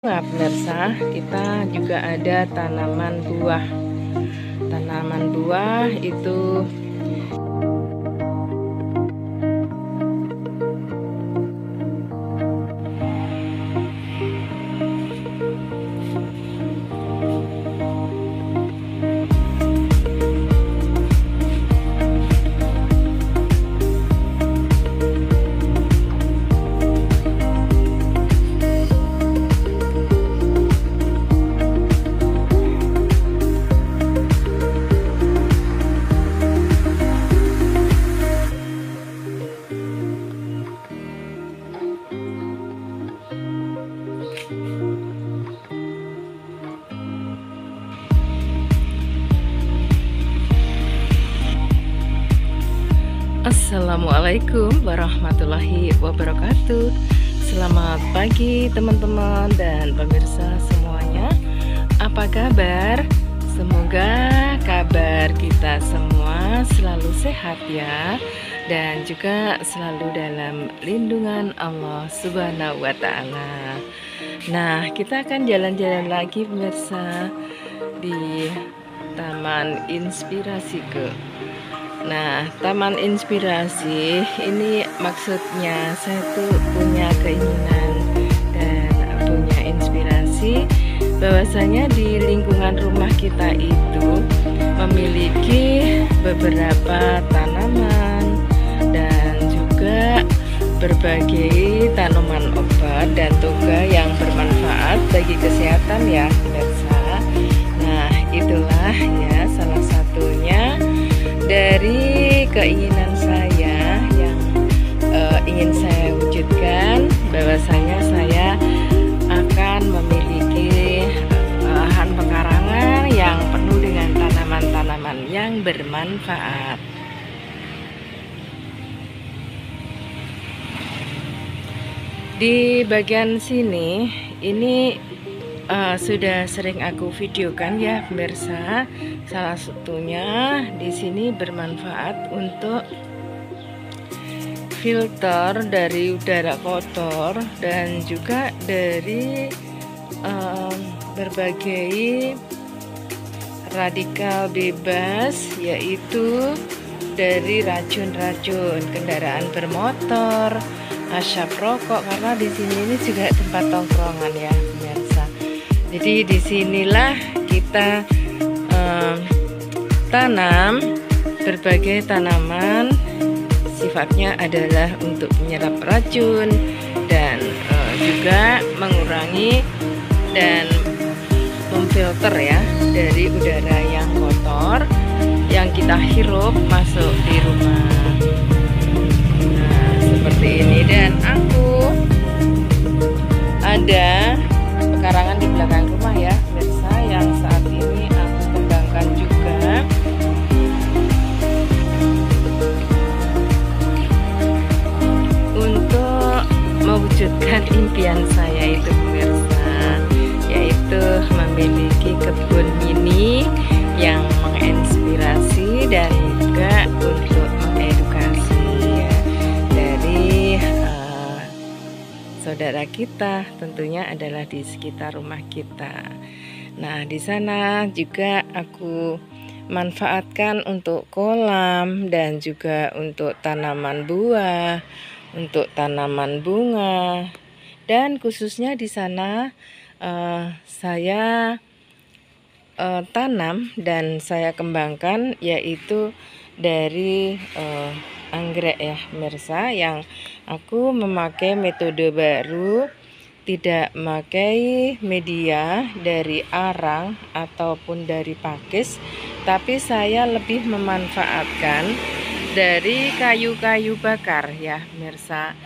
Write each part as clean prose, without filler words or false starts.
Nah, pemirsa, kita juga ada tanaman buah. Tanaman buah itu Assalamualaikum warahmatullahi wabarakatuh. Selamat pagi teman-teman dan pemirsa semuanya. Apa kabar? Semoga kabar kita semua selalu sehat ya, dan juga selalu dalam lindungan Allah Subhanahu wa Ta'ala. Nah, kita akan jalan-jalan lagi pemirsa di Taman Inspirasiku. Nah, Taman Inspirasi ini maksudnya saya tuh punya keinginan dan punya inspirasi bahwasanya di lingkungan rumah kita itu memiliki beberapa tanaman dan juga berbagai tanaman obat dan toga yang bermanfaat bagi kesehatan ya pemirsa. Nah, itulah ya salah satunya dari keinginan saya yang ingin saya wujudkan, bahwasanya saya akan memiliki lahan pekarangan yang penuh dengan tanaman-tanaman yang bermanfaat. Di bagian sini ini sudah sering aku videokan ya pemirsa. Salah satunya di sini bermanfaat untuk filter dari udara kotor dan juga dari berbagai radikal bebas, yaitu dari racun-racun kendaraan bermotor, asap rokok, karena di sini ini juga tempat tongkrongan ya pemirsa. Jadi disinilah kita tanam berbagai tanaman, sifatnya adalah untuk menyerap racun dan juga mengurangi dan memfilter ya dari udara yang kotor yang kita hirup masuk di rumah. Nah, seperti ini, dan aku ada pekarangan di belakang rumah ya pemirsa, yang saat ini aku kembangkan juga untuk mewujudkan impian saya itu pemirsa, yaitu memiliki kebun mini yang menginspirasi dan juga untuk mengedukasi ya, dari saudara kita, tentunya adalah di sekitar rumah kita. Nah, di sana juga aku manfaatkan untuk kolam dan juga untuk tanaman buah, untuk tanaman bunga, dan khususnya di sana saya tanam dan saya kembangkan yaitu dari anggrek ya pemirsa, yang aku memakai metode baru, tidak memakai media dari arang ataupun dari pakis, tapi saya lebih memanfaatkan dari kayu-kayu bakar ya pemirsa.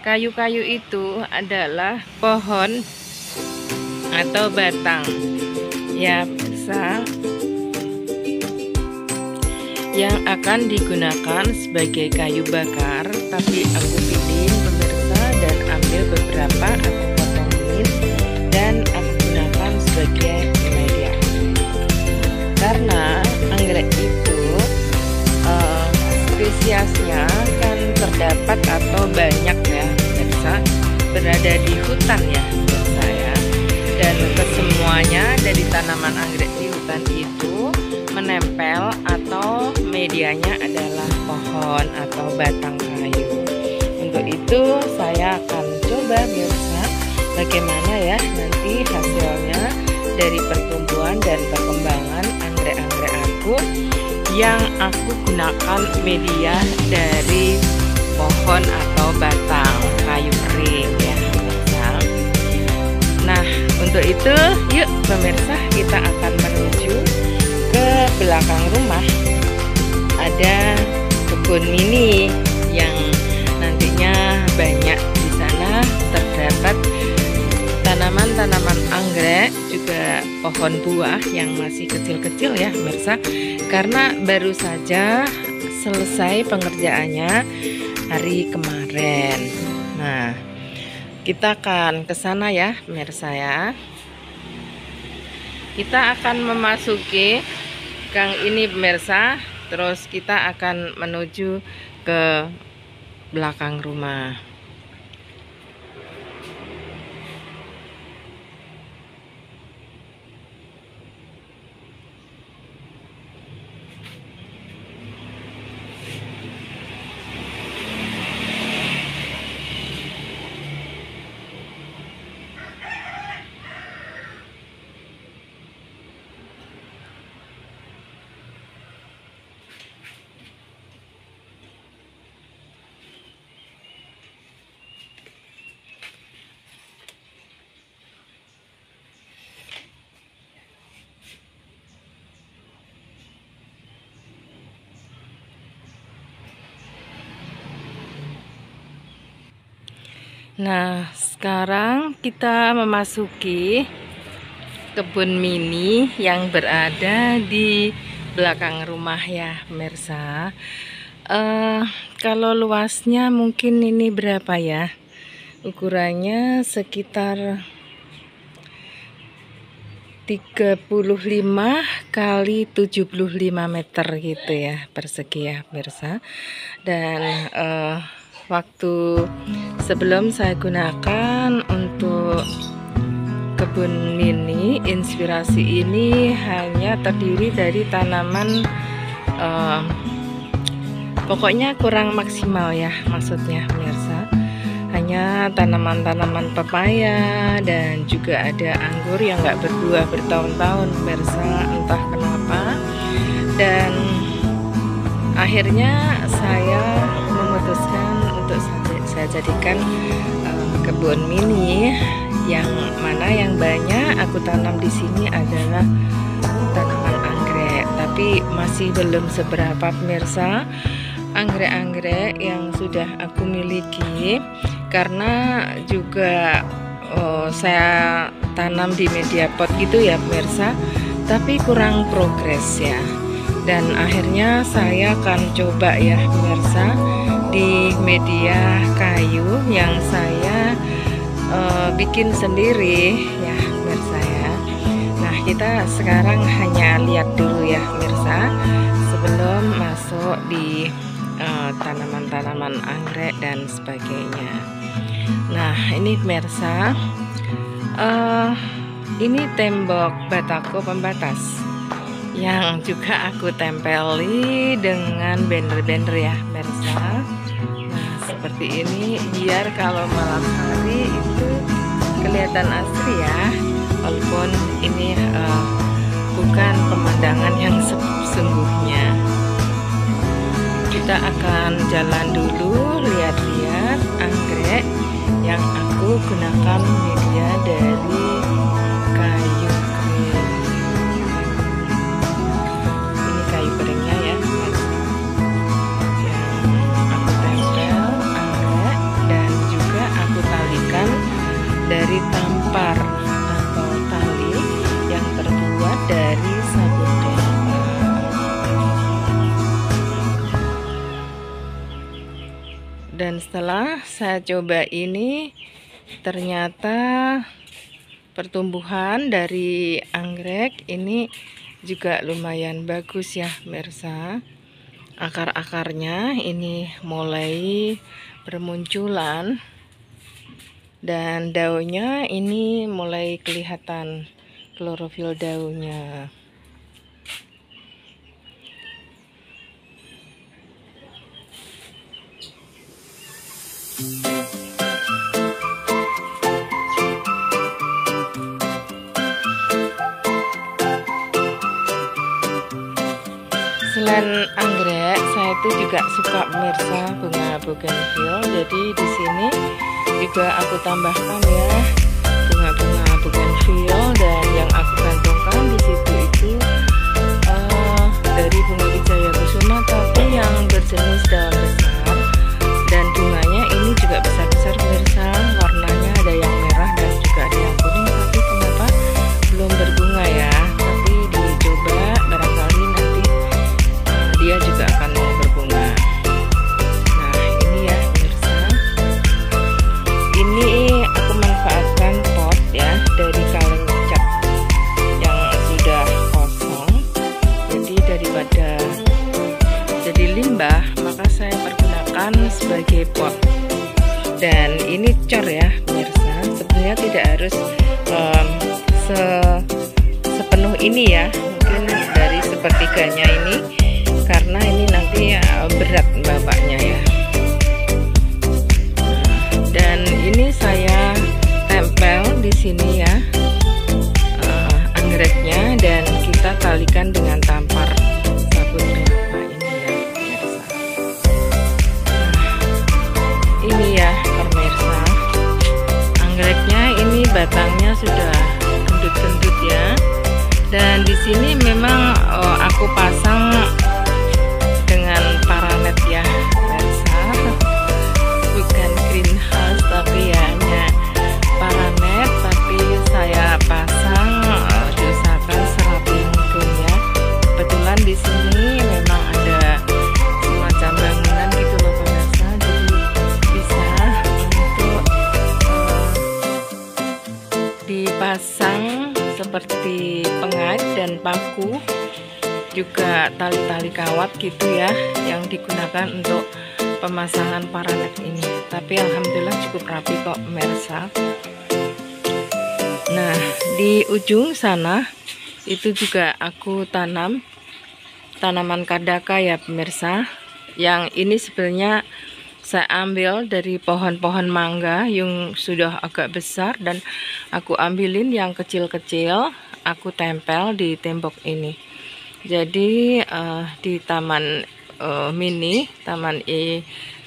Kayu-kayu itu adalah pohon atau batang ya pemirsa, yang akan digunakan sebagai kayu bakar, tapi aku pilih pemirsa dan ambil beberapa, aku potongin dan aku gunakan sebagai media, karena anggrek itu spesiesnya kan terdapat atau banyak ya pemirsa, berada di hutan ya pemirsa ya, semuanya dari tanaman anggrek di hutan itu menempel atau medianya adalah pohon atau batang kayu. Untuk itu saya akan coba pemirsa bagaimana ya nanti hasilnya dari pertumbuhan dan perkembangan anggrek-anggrek aku yang aku gunakan media dari pohon atau batang kayu kering ya pemirsa. Nah, untuk itu yuk pemirsa kita akan menuju ke belakang rumah. Ada kebun mini yang nantinya banyak di sana terdapat tanaman-tanaman anggrek, juga pohon buah yang masih kecil-kecil ya pemirsa, karena baru saja selesai pengerjaannya hari kemarin. Nah, kita akan ke sana ya pemirsa ya. Kita akan memasuki gang ini pemirsa, terus kita akan menuju ke belakang rumah. Nah, sekarang kita memasuki kebun mini yang berada di belakang rumah ya pemirsa. Kalau luasnya mungkin ini berapa ya? Ukurannya sekitar 35 kali 75 meter gitu ya persegi ya pemirsa. Dan waktu sebelum saya gunakan untuk kebun mini, inspirasi ini hanya terdiri dari tanaman pokoknya kurang maksimal ya, maksudnya pemirsa, hanya tanaman-tanaman pepaya dan juga ada anggur yang nggak berbuah bertahun-tahun pemirsa, entah kenapa. Dan akhirnya saya memutuskan untuk saya jadikan kebun mini yang mana yang banyak aku tanam di sini adalah tanaman anggrek, tapi masih belum seberapa pemirsa anggrek-anggrek yang sudah aku miliki, karena juga saya tanam di media pot gitu ya pemirsa, tapi kurang progres ya. Dan akhirnya saya akan coba ya pemirsa di media kayu yang saya bikin sendiri ya pemirsa ya. Nah, kita sekarang hanya lihat dulu ya pemirsa sebelum masuk di tanaman-tanaman anggrek dan sebagainya. Nah, ini pemirsa, ini tembok batako pembatas yang juga aku tempeli dengan banner-banner ya pemirsa. Nah, seperti ini biar kalau malam hari itu kelihatan asri ya, walaupun ini bukan pemandangan yang sesungguhnya. Kita akan jalan dulu lihat-lihat anggrek yang aku gunakan media dari kayu kering. Ini kayu keringnya ya, yang aku tempel anggrek dan juga aku talikan dari tampar atau tali yang terbuat dari sabun kelapa. Dan setelah saya coba ini, ternyata pertumbuhan dari anggrek ini juga lumayan bagus ya pemirsa. Akar-akarnya ini mulai bermunculan dan daunnya ini mulai kelihatan klorofil daunnya. Selain anggrek, saya itu juga suka pemirsa bunga bougainville. Jadi di sini juga aku tambahkan ya bunga-bunga bougainville, dan yang aku gantungkan di situ itu dari bunga wijaya kusuma, tapi yang berjenis daun besar, dan bunganya ini juga besar-besar pemirsa. Warnanya ada yang merah dan juga ada yang kuning, tapi kenapa belum berbunga ya? Tapi dicoba, barangkali nanti dia juga akan mau berbunga. Nah ini ya pemirsa, ini aku manfaatkan pot ya dari kaleng cat yang sudah kosong. Jadi daripada jadi limbah, maka saya pergunakan sebagai pot. Dan ini cor ya pemirsa, sebenarnya tidak harus sepenuh ini ya, mungkin dari sepertiganya ini, karena ini nanti berat bapaknya ya. Dan ini saya tempel di sini ya anggreknya, dan kita talikan dengan tampar sabun kelapa ini ya pemirsa. Ini ya pemirsa, anggreknya ini batangnya sudah gendut-gendut ya. Dan di sini memang aku pasang dengan paranet ya pemirsa, bukan greenhouse tapi ya hanya paranet, tapi saya pasang diusahakan serabi mungkin ya. Kebetulan di sini memang ada semacam bangunan gitu loh pemirsa, jadi bisa untuk dipasang seperti pengait dan paku, juga tali-tali kawat gitu ya yang digunakan untuk pemasangan paranet ini. Tapi alhamdulillah cukup rapi kok pemirsa. Nah di ujung sana itu juga aku tanam tanaman kadaka ya pemirsa. Yang ini sebenarnya saya ambil dari pohon-pohon mangga yang sudah agak besar, dan aku ambilin yang kecil-kecil, aku tempel di tembok ini. Jadi di taman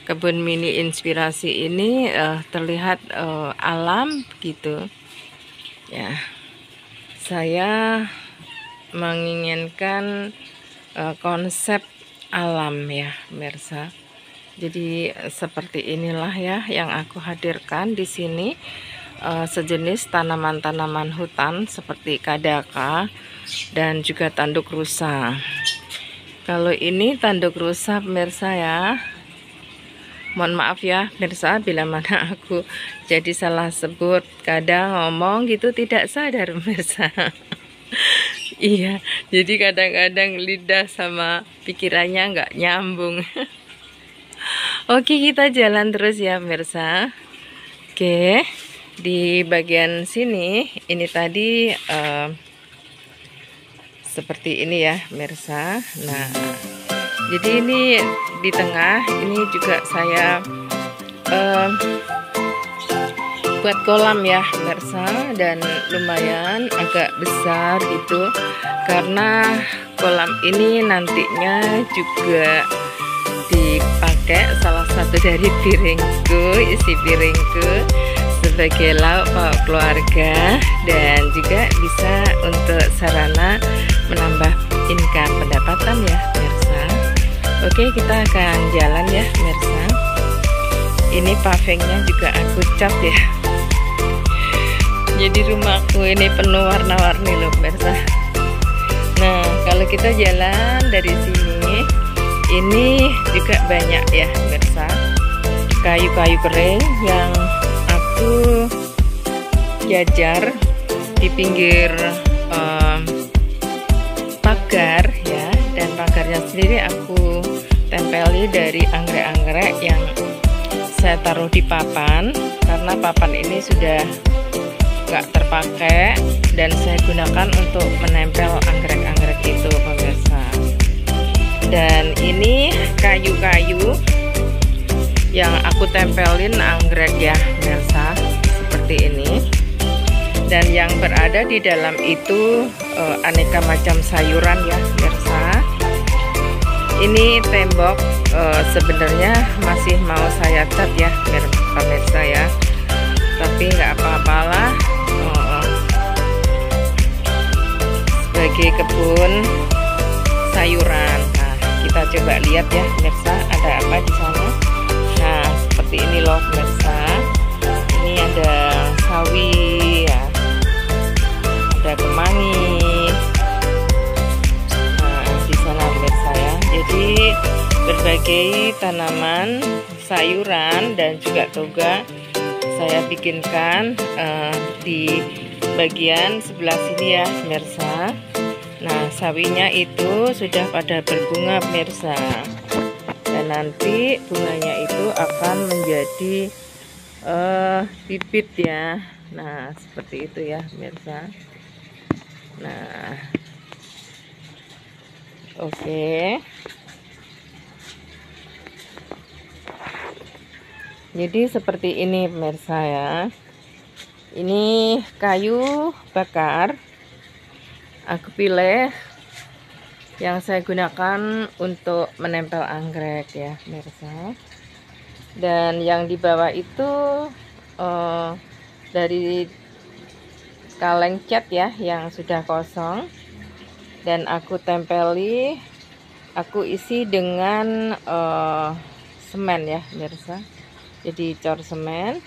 kebun mini inspirasi ini terlihat alam gitu ya. Saya menginginkan konsep alam ya pemirsa. Jadi seperti inilah ya yang aku hadirkan di sini, sejenis tanaman-tanaman hutan seperti kadaka dan juga tanduk rusa. Kalau ini tanduk rusa pemirsa ya, mohon maaf ya pemirsa bila mana aku jadi salah sebut, kadang ngomong gitu tidak sadar pemirsa. Iya, jadi kadang-kadang lidah sama pikirannya nggak nyambung. Oke, kita jalan terus ya pemirsa. Oke, di bagian sini ini tadi seperti ini ya pemirsa. Nah jadi ini di tengah ini juga saya buat kolam ya pemirsa, dan lumayan agak besar gitu, karena kolam ini nantinya juga dipakai salah satu dari isi piringku sebagai lauk pauk keluarga, dan juga bisa untuk sarana menambah income pendapatan ya pemirsa. Oke, kita akan jalan ya pemirsa. Ini pavingnya juga aku cat ya, jadi rumahku ini penuh warna-warni loh pemirsa. Nah kalau kita jalan dari sini, ini juga banyak ya pemirsa kayu-kayu kering yang aku jajar di pinggir pagar ya, dan pagarnya sendiri aku tempeli dari anggrek-anggrek yang saya taruh di papan, karena papan ini sudah nggak terpakai dan saya gunakan untuk menempel anggrek-anggrek itu pemirsa. Dan ini kayu-kayu yang aku tempelin anggrek ya pemirsa, seperti ini. Dan yang berada di dalam itu aneka macam sayuran ya pemirsa. Ini tembok sebenarnya masih mau saya cat ya pemirsa ya, tapi nggak apa-apalah, sebagai kebun sayuran. Nah, kita coba lihat ya pemirsa, ada apa di sana. Nah, seperti ini loh pemirsa. Ini ada sawi ya, ada kemangi. Nah, di sana pemirsa ya. Jadi berbagai tanaman sayuran dan juga toga saya bikinkan di bagian sebelah sini ya pemirsa. Nah, sawinya itu sudah pada berbunga pemirsa, dan nanti bunganya itu akan menjadi bibit ya. Nah, seperti itu ya pemirsa. Nah, oke. Jadi seperti ini pemirsa ya. Ini kayu bakar aku pilih yang saya gunakan untuk menempel anggrek ya pemirsa. Dan yang di bawah itu dari kaleng cat ya yang sudah kosong, dan aku tempeli, aku isi dengan semen ya pemirsa. Jadi cor semen,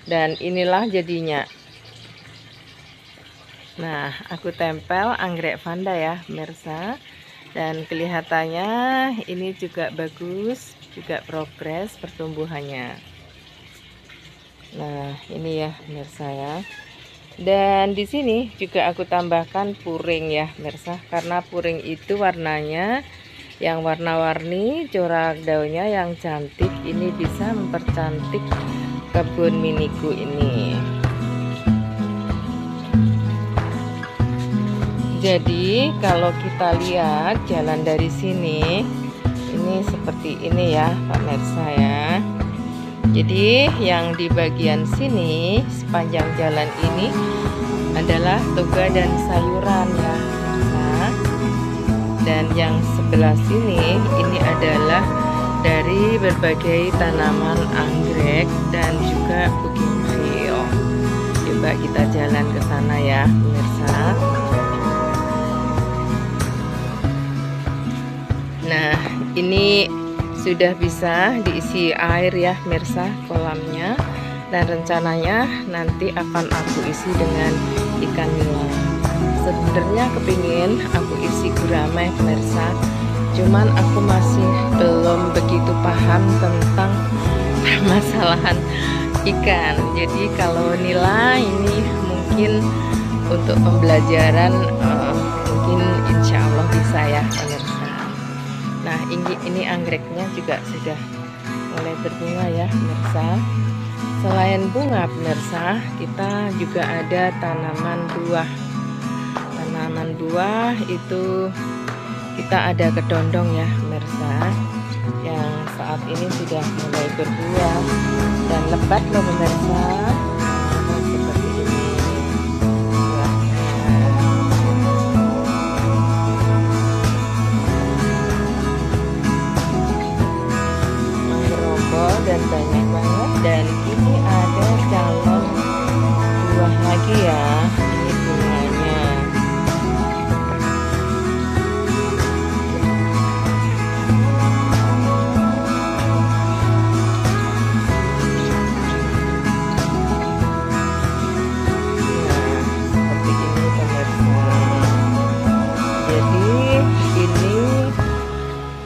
dan inilah jadinya. Nah, aku tempel anggrek vanda ya pemirsa, dan kelihatannya ini juga bagus, juga progres pertumbuhannya. Nah, ini ya pemirsa ya. Dan di sini juga aku tambahkan puring ya pemirsa, karena puring itu warnanya yang warna-warni, corak daunnya yang cantik, ini bisa mempercantik kebun miniku ini. Jadi kalau kita lihat jalan dari sini, ini seperti ini ya pemirsa ya. Jadi yang di bagian sini sepanjang jalan ini adalah toga dan sayuran ya pemirsa. Dan yang sebelah sini ini adalah dari berbagai tanaman anggrek dan juga bougainville. Coba kita jalan ke sana ya pemirsa. Nah, ini sudah bisa diisi air ya pemirsa kolamnya, dan rencananya nanti akan aku isi dengan ikan nila. Sebenarnya kepingin aku isi gurame pemirsa, cuman aku masih belum begitu paham tentang permasalahan ikan. Jadi kalau nila ini mungkin untuk pembelajaran, mungkin insya Allah bisa ya pemirsa. Nah, ini anggreknya juga sudah mulai berbunga ya pemirsa. Selain bunga pemirsa, kita juga ada tanaman buah. Tanaman buah itu kita ada kedondong ya pemirsa, yang saat ini sudah mulai berbuah dan lebat loh pemirsa. Seperti ini buahnya. Menggerombol dan banyak banget. Dan ini ada calon buah lagi ya, ini bunganya.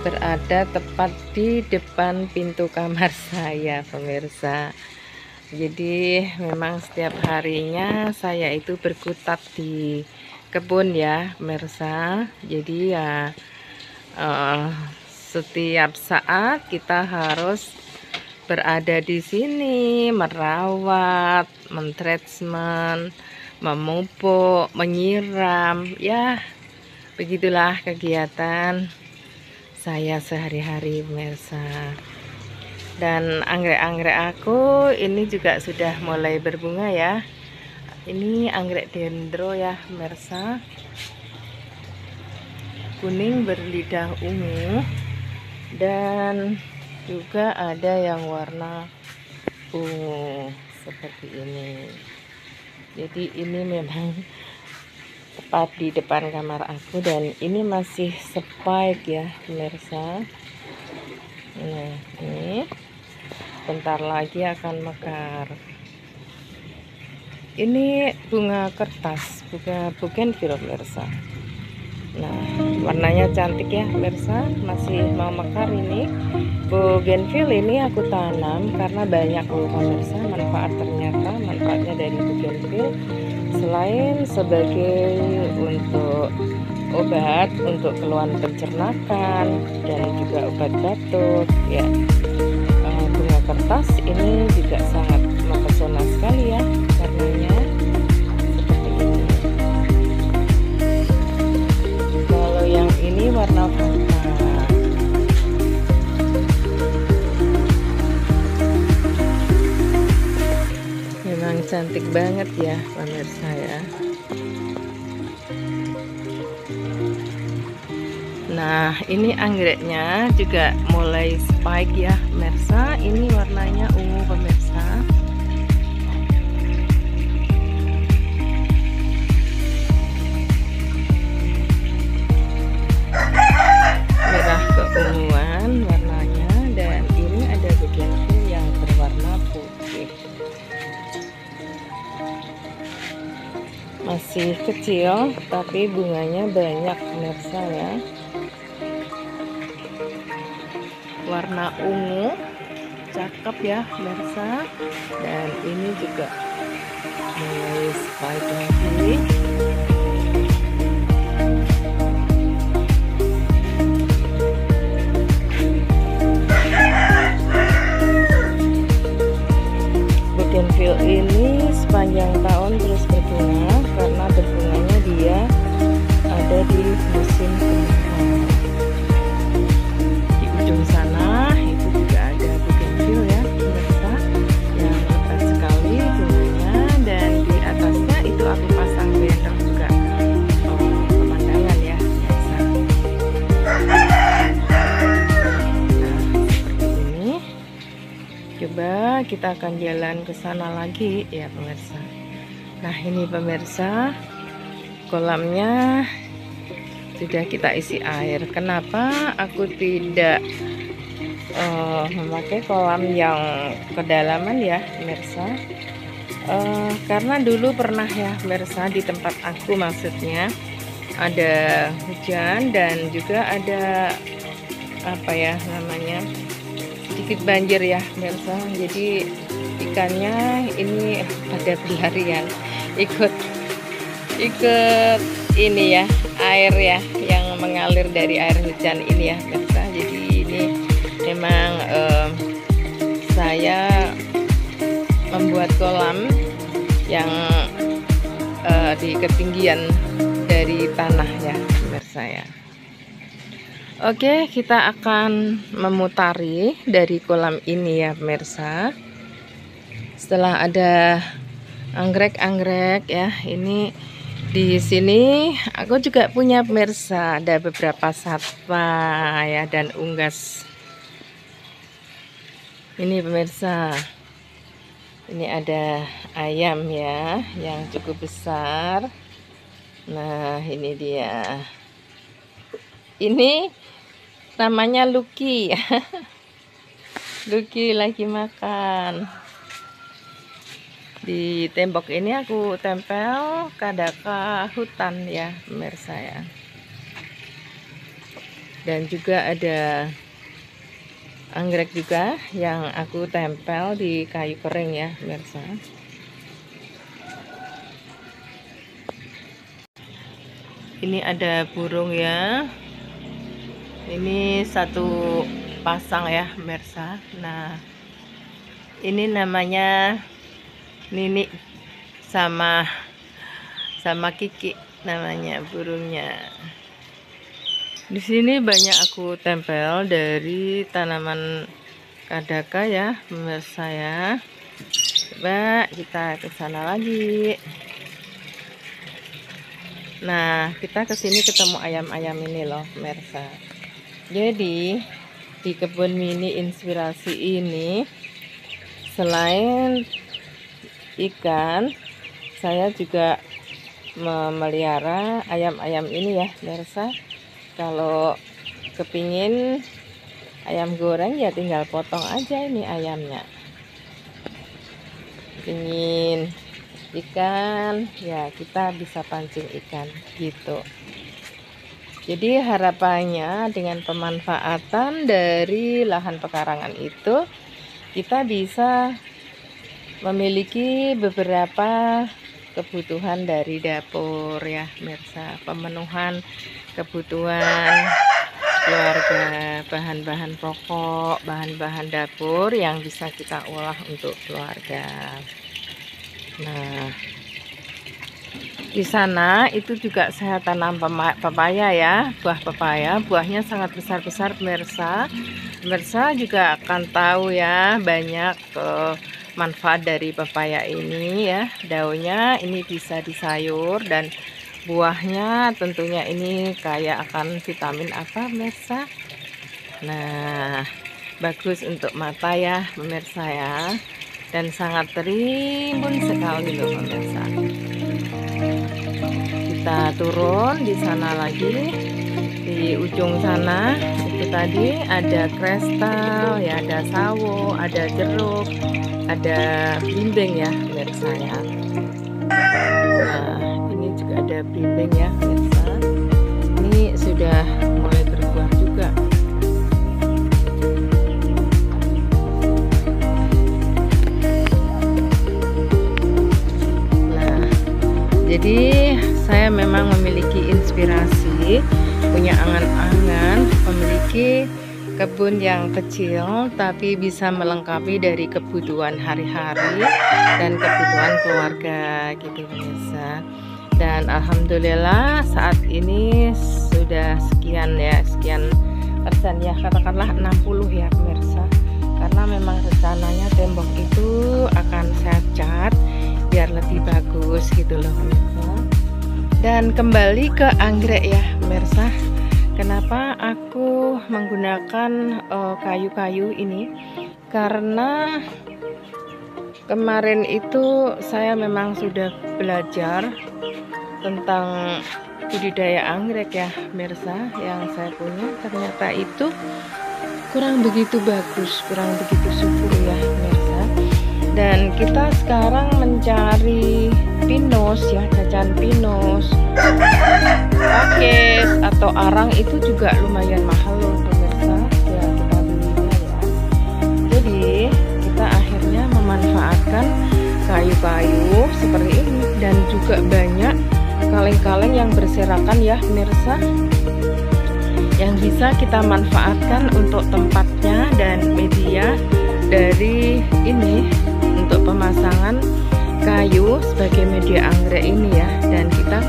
Berada tepat di depan pintu kamar saya pemirsa. Jadi memang setiap harinya saya itu berkutat di kebun ya pemirsa. Jadi ya setiap saat kita harus berada di sini, merawat, mentreatment, memupuk, menyiram. Ya, begitulah kegiatan saya sehari-hari pemirsa. Dan anggrek-anggrek aku ini juga sudah mulai berbunga ya. Ini anggrek dendro ya pemirsa, kuning berlidah ungu, dan juga ada yang warna ungu seperti ini. Jadi ini memang tepat di depan kamar aku, dan ini masih spike ya pemirsa. Nah, ini bentar lagi akan mekar. Ini bunga kertas, bunga bougainville pemirsa. Nah, warnanya cantik ya pemirsa, masih mau mekar ini. Bougainville ini aku tanam karena banyak loh pemirsa manfaatnya dari bougainville. Selain sebagai untuk obat untuk keluhan pencernakan dan juga obat batuk ya, bunga kertas ini juga sangat mempesona sekali ya warnanya seperti ini. Kalau yang ini warna fanta, memang cantik banget ya pemirsa ya. Nah, ini anggreknya juga mulai spike ya pemirsa. Ini warnanya ungu pemirsa. Merah keunguan warnanya, dan ini ada bougainville yang berwarna putih. Masih kecil tapi bunganya banyak pemirsa ya. Warna ungu cakep ya pemirsa, dan ini juga mulai spike lagi. Bougainville ini sepanjang tahun terus berbunga karena berbunganya dia ada di musim kemarau. Di ujung sana itu juga ada bougainville ya pemirsa, yang lebat sekali bunganya, dan di atasnya itu aku pasang banner juga pemandangan ya pemirsa. Nah, seperti ini. Coba kita akan jalan ke sana lagi ya pemirsa. Nah, ini pemirsa, kolamnya sudah kita isi air. Kenapa aku tidak memakai kolam yang kedalaman ya pemirsa? Karena dulu pernah ya pemirsa, di tempat aku maksudnya ada hujan dan juga ada apa ya namanya, sedikit banjir ya pemirsa. Jadi ikannya ini pada berlarian ikut ini ya, air ya yang mengalir dari air hujan ini ya pemirsa. Jadi ini memang saya membuat kolam yang di ketinggian dari tanah ya pemirsa ya. Oke, kita akan memutari dari kolam ini ya pemirsa. Setelah ada anggrek-anggrek ya, ini di sini aku juga punya pemirsa, ada beberapa satwa ya dan unggas. Ini pemirsa, ini ada ayam ya yang cukup besar. Nah, ini dia. Ini namanya Lucky. Lucky lagi makan. Di tembok ini aku tempel kadaka hutan ya pemirsa ya. Dan juga ada anggrek juga yang aku tempel di kayu kering ya pemirsa. Ini ada burung ya. Ini satu pasang ya pemirsa. Nah, Ini namanya Nini sama Kiki namanya burungnya. Di sini banyak aku tempel dari tanaman kadaka ya, pemirsa ya. Coba kita ke sana lagi. Nah, kita kesini ketemu ayam-ayam ini loh, pemirsa. Jadi di kebun mini inspirasi ini, selain ikan, saya juga memelihara ayam-ayam ini ya, pemirsa. Kalau kepingin ayam goreng ya tinggal potong aja ini ayamnya. Ingin ikan ya kita bisa pancing ikan gitu. Jadi harapannya dengan pemanfaatan dari lahan pekarangan itu, kita bisa memiliki beberapa kebutuhan dari dapur ya, pemirsa. Pemenuhan kebutuhan keluarga, bahan-bahan pokok, bahan-bahan dapur yang bisa kita olah untuk keluarga. Nah, di sana itu juga saya tanam pepaya ya, buah pepaya, buahnya sangat besar-besar, pemirsa. Pemirsa juga akan tahu ya banyak manfaat dari pepaya ini ya. Daunnya ini bisa disayur dan buahnya tentunya ini kaya akan vitamin apa, pemirsa? Nah, bagus untuk mata ya, pemirsa ya. Dan sangat rimbun sekali loh, pemirsa. Kita turun di sana lagi, di ujung sana itu tadi ada kristal ya, ada sawo, ada jeruk, ada blimbing ya, pemirsa ya. Nah, ini juga ada blimbing ya, pemirsa. Ini sudah mulai berbuah juga. Nah, jadi saya memang memiliki inspirasi, punya angan-angan memiliki kebun yang kecil tapi bisa melengkapi dari kebutuhan hari-hari dan kebutuhan keluarga gitu, pemirsa. Dan alhamdulillah saat ini sudah sekian persen ya, katakanlah 60 ya, pemirsa. Karena memang rencananya tembok itu akan saya cat biar lebih bagus gitu loh, pemirsa. Dan kembali ke anggrek ya, pemirsa. Kenapa aku menggunakan kayu-kayu ini? Karena kemarin itu saya memang sudah belajar tentang budidaya anggrek ya, pemirsa. Yang saya punya ternyata itu kurang begitu bagus, kurang begitu subur ya, pemirsa. Dan kita sekarang mencari pinus ya, cacan pinus, pakis atau arang itu juga lumayan mahal loh, pemirsa ya, kita belinya ya. Jadi kita akhirnya memanfaatkan kayu-kayu seperti ini, dan juga banyak kaleng-kaleng yang berserakan ya, pemirsa, yang bisa kita manfaatkan untuk tempatnya dan media dari ini untuk pemasangan kayu sebagai media anggrek ini ya. Dan kita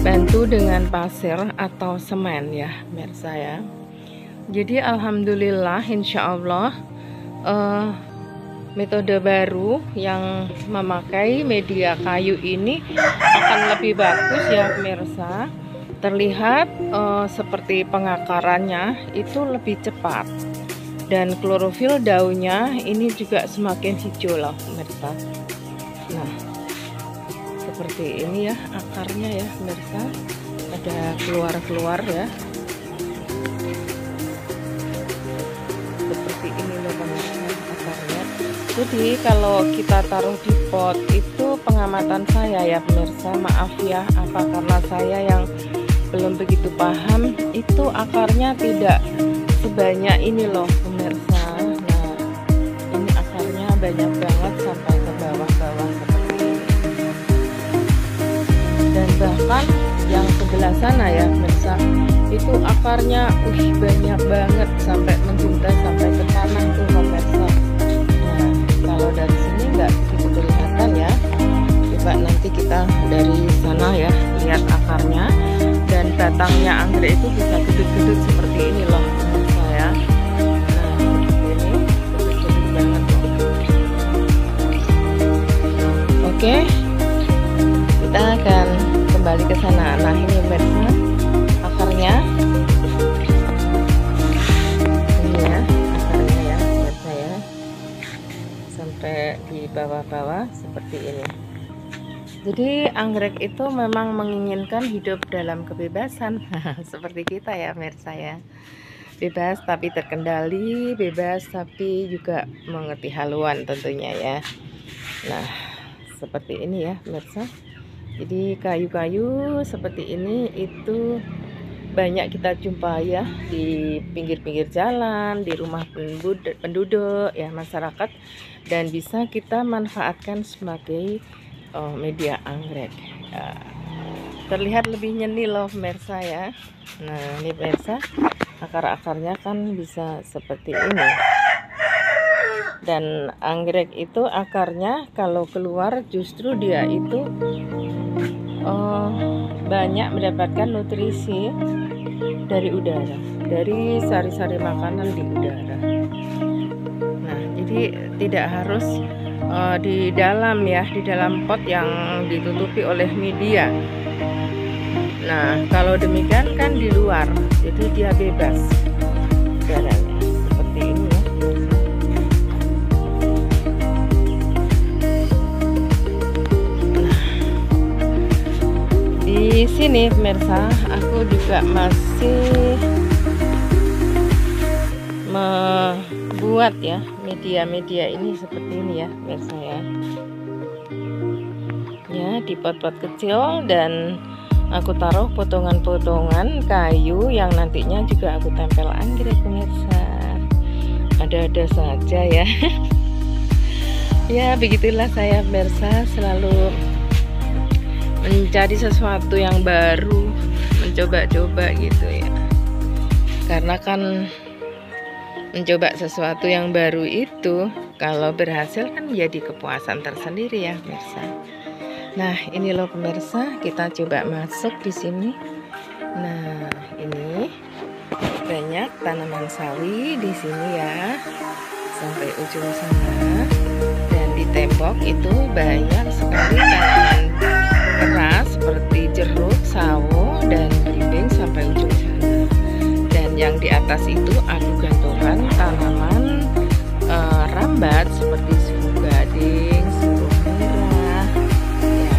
bantu dengan pasir atau semen ya, pemirsa ya. Jadi alhamdulillah, insya Allah metode baru yang memakai media kayu ini akan lebih bagus ya, pemirsa. Terlihat seperti pengakarannya itu lebih cepat, dan klorofil daunnya ini juga semakin hijau loh, pemirsa. Nah, seperti ini ya akarnya ya, pemirsa, ada keluar ya, seperti ini loh, pemirsa, akarnya. Jadi kalau kita taruh di pot itu, pengamatan saya ya, pemirsa, maaf ya, apa karena saya yang belum begitu paham, itu akarnya tidak sebanyak ini loh, pemirsa. Nah, ini akarnya banyak banget sampai ke bawah-bawah seperti ini. Dan bahkan yang sebelah sana ya, pemirsa, itu akarnya banyak banget sampai menjuntai sampai ke tanah tuh, pemirsa. Nah, kalau dari sini nggak begitu kelihatan ya. Coba nanti kita dari sana ya lihat akarnya, dan batangnya anggrek itu bisa gedut-gedut seperti ini loh saya. Nah ini gedut-gedut banget loh. Oke, kita akan kembali ke sana. Nah ini pemirsa akarnya. Di bawah-bawah seperti ini. Jadi anggrek itu memang menginginkan hidup dalam kebebasan seperti kita ya pemirsa ya. Bebas tapi terkendali, bebas tapi juga mengerti haluan tentunya ya. Nah seperti ini ya pemirsa. Jadi kayu-kayu seperti ini itu banyak kita jumpai ya di pinggir-pinggir jalan, di rumah penduduk ya masyarakat, dan bisa kita manfaatkan sebagai media anggrek. Terlihat lebih nyeni loh pemirsa ya. Nah ini pemirsa, akar-akarnya kan bisa seperti ini. Dan anggrek itu akarnya kalau keluar justru dia itu banyak mendapatkan nutrisi dari udara, dari sari-sari makanan di udara. Nah jadi tidak harus di dalam ya, di dalam pot yang ditutupi oleh media. Nah kalau demikian kan di luar, jadi dia bebas udaranya seperti ini ya. Di sini pemirsa, aku juga masih membuat ya media-media ini seperti ini ya pemirsa ya. Ya di pot-pot kecil, dan aku taruh potongan-potongan kayu yang nantinya juga aku tempel anggrek pemirsa. Ada-ada saja ya. Ya begitulah saya pemirsa, selalu mencari sesuatu yang baru, mencoba-coba gitu ya. Karena kan mencoba sesuatu yang baru itu kalau berhasil kan menjadi kepuasan tersendiri ya pemirsa. Nah ini loh pemirsa, kita coba masuk di sini. Nah ini banyak tanaman sawi di sini ya, sampai ujung sana. Dan di tembok itu banyak sekali tanaman keras seperti jeruk, sawo, dan belimbing sampai ujung sana. Dan yang di atas itu aku gantungkan tanaman rambat seperti suku gading, suku merah ya,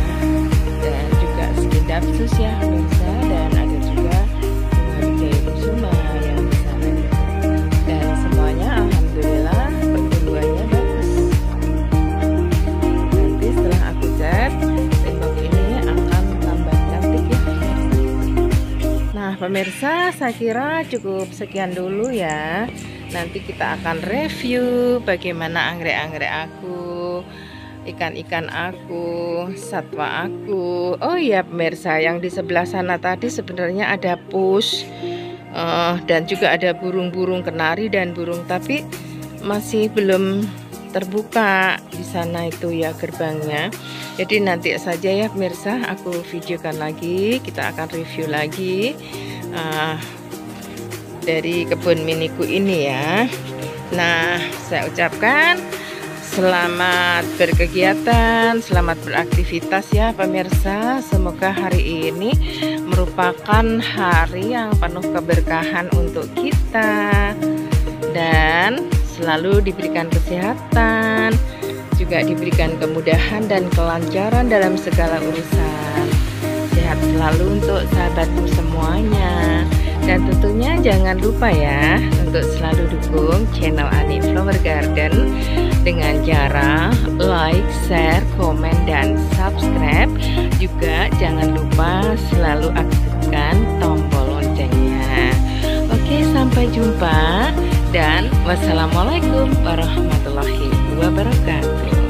dan juga skindapsus ya pemirsa, dan ada juga bunga wijaya kusuma yang di sana gitu. Dan semuanya alhamdulillah pertumbuhannya bagus. Nanti setelah aku cat, tembok ini akan tambah cantik ya. Nah pemirsa, saya kira cukup sekian dulu ya. Nanti kita akan review bagaimana anggrek-anggrek aku, ikan-ikan aku, satwa aku. Oh iya pemirsa, yang di sebelah sana tadi sebenarnya ada pus, dan juga ada burung-burung kenari dan burung, tapi masih belum terbuka di sana itu ya gerbangnya. Jadi nanti saja ya pemirsa, aku videokan lagi, kita akan review lagi dari kebun miniku ini ya. Nah saya ucapkan selamat berkegiatan, selamat beraktivitas ya pemirsa. Semoga hari ini merupakan hari yang penuh keberkahan untuk kita, dan selalu diberikan kesehatan, juga diberikan kemudahan dan kelancaran dalam segala urusan. Sehat selalu untuk sahabatku semuanya. Dan tentunya jangan lupa ya untuk selalu dukung channel Ani Flower Garden dengan cara like, share, komen, dan subscribe. Juga jangan lupa selalu aktifkan tombol loncengnya. Oke, sampai jumpa dan wassalamualaikum warahmatullahi wabarakatuh.